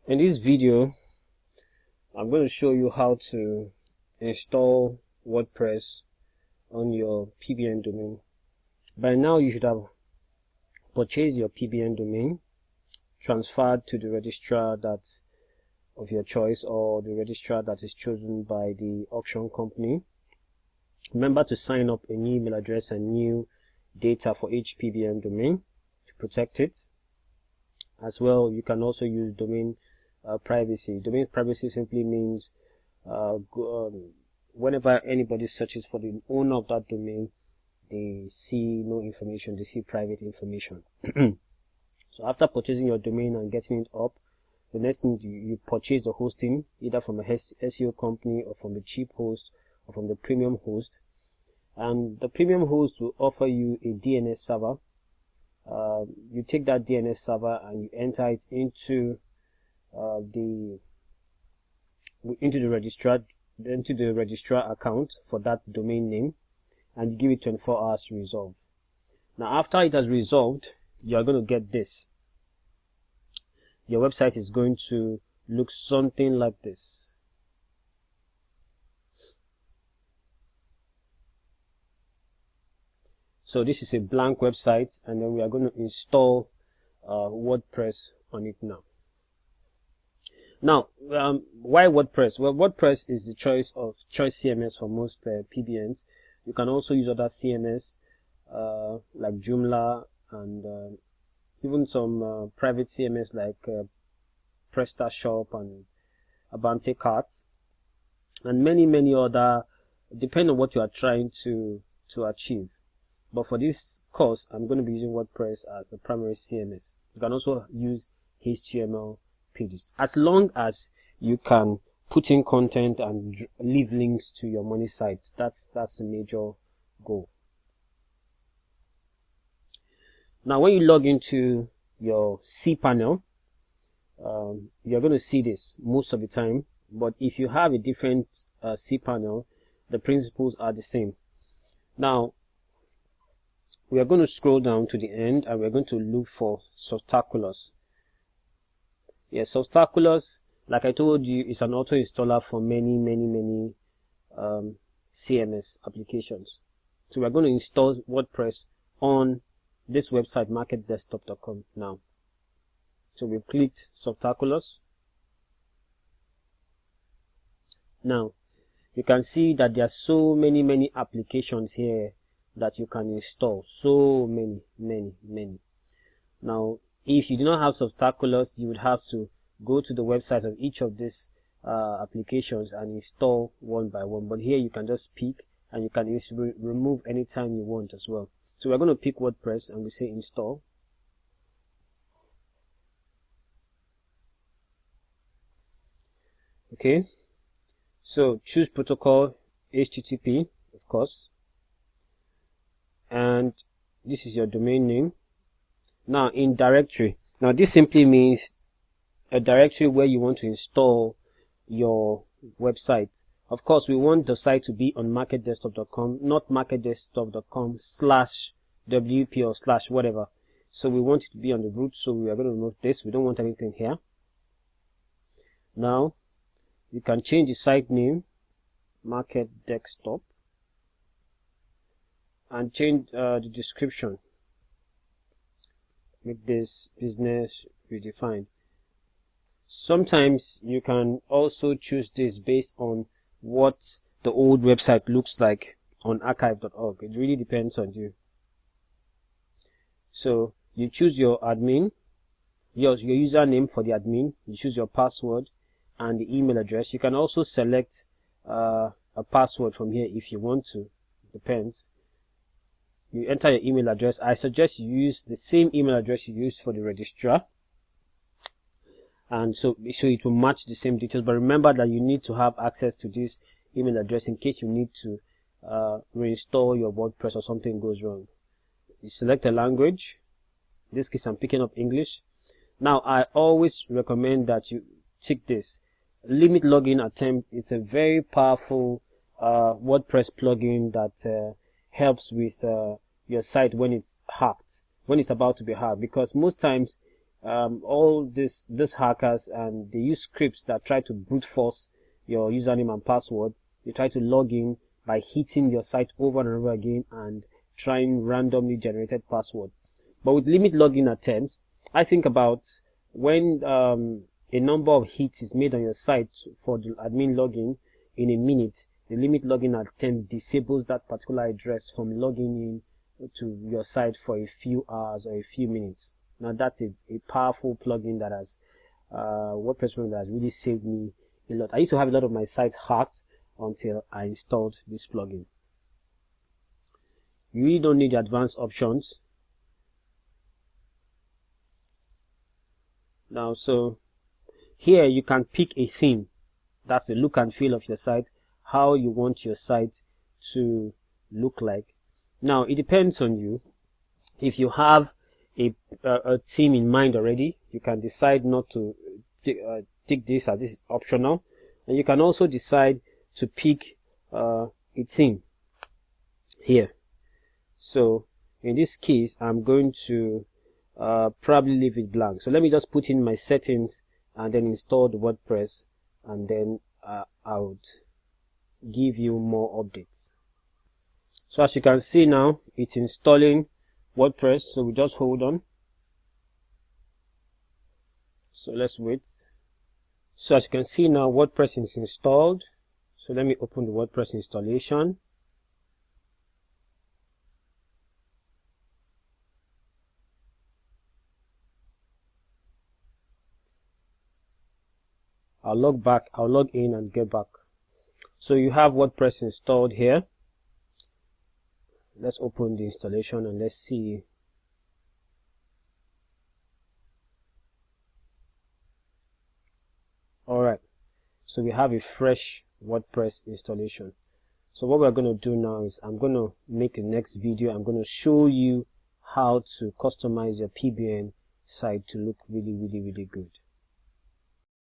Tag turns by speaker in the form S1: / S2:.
S1: In this video, I'm going to show you how to install WordPress on your PBN domain. By now, you should have purchased your PBN domain, transferred to the registrar that's of your choice or the registrar that is chosen by the auction company. Remember to sign up a new email address and new data for each PBN domain to protect it. As well, you can also use domain privacy. Domain privacy simply means whenever anybody searches for the owner of that domain, they see no information, they see private information. So after purchasing your domain and getting it up, the next thing you purchase the hosting, either from a SEO company or from a cheap host or from the premium host. And the premium host will offer you a DNS server. You take that DNS server and you enter it into the registrar account for that domain name, and you give it 24 hours to resolve. Now after it has resolved, you are going to get this. Your website is going to look something like this. So this is a blank website, and then we are going to install WordPress on it now. Now, why WordPress? Well, WordPress is the choice CMS for most PBNs. You can also use other CMS like Joomla and even some private CMS like PrestaShop and Abante Cart, and many other, depending on what you are trying to achieve. But for this course, I'm going to be using WordPress as the primary CMS. You can also use HTML pages, as long as you can put in content and leave links to your money sites. That's the major goal. Now, when you log into your cpanel, you're going to see this most of the time. But if you have a different cpanel, the principles are the same. Now, we are going to scroll down to the end and we're going to look for softaculous. Yes, softaculous, like I told you, is an auto installer for many CMS applications. So we're going to install WordPress on this website, marketdesktop.com now. So we've clicked softaculous. Now you can see that there are so many applications here that you can install. So many. Now, if you do not have softaculous, you would have to go to the websites of each of these applications and install one by one. But here you can just pick, and you can remove anytime you want as well. So we're going to pick WordPress and we say install. Okay, so choose protocol HTTP, of course, and this is your domain name. Now in directory, now this simply means a directory where you want to install your website. Of course, we want the site to be on marketdesktop.com, not marketdesktop.com/wp or / whatever. So we want it to be on the root, so we are going to remove this. We don't want anything here. Now you can change the site name, Market Desktop, and change the description. Make this business redefined. Sometimes you can also choose this based on what the old website looks like on archive.org. It really depends on you. So you choose your admin, your username for the admin, you choose your password and the email address. You can also select a password from here if you want to. It depends. You enter your email address. I suggest you use the same email address you used for the registrar, and so it will match the same details. But remember that you need to have access to this email address in case you need to reinstall your WordPress or something goes wrong. You select a language. In this case, I'm picking up English. Now, I always recommend that you tick this. Limit login attempt. It's a very powerful WordPress plugin that helps with your site when it's hacked, when it's about to be hacked, because most times all this hackers, and they use scripts that try to brute force your username and password. They try to log in by hitting your site over and over again and trying randomly generated password. But with limit login attempts, I think about when a number of hits is made on your site for the admin login in a minute, the limit login attempt disables that particular address from logging in to your site for a few hours or a few minutes. Now that's a powerful plugin that has WordPress plugin that has really saved me a lot. I used to have a lot of my sites hacked until I installed this plugin. You really don't need advanced options. Now, so here you can pick a theme. That's the look and feel of your site, how you want your site to look like. Now, it depends on you. If you have a theme in mind already, you can decide not to tick this, as this is optional. And you can also decide to pick a theme here. So in this case, I'm going to probably leave it blank. So let me just put in my settings and then install the WordPress, and then I would give you more updates. So as you can see now, it's installing WordPress. So we just hold on. So let's wait. So as you can see now, WordPress is installed. So let me open the WordPress installation. I'll log in and get back. So you have WordPress installed here. Let's open the installation and let's see. Alright, so we have a fresh WordPress installation. So what we're going to do now is I'm going to make a next video. I'm going to show you how to customize your PBN site to look really good.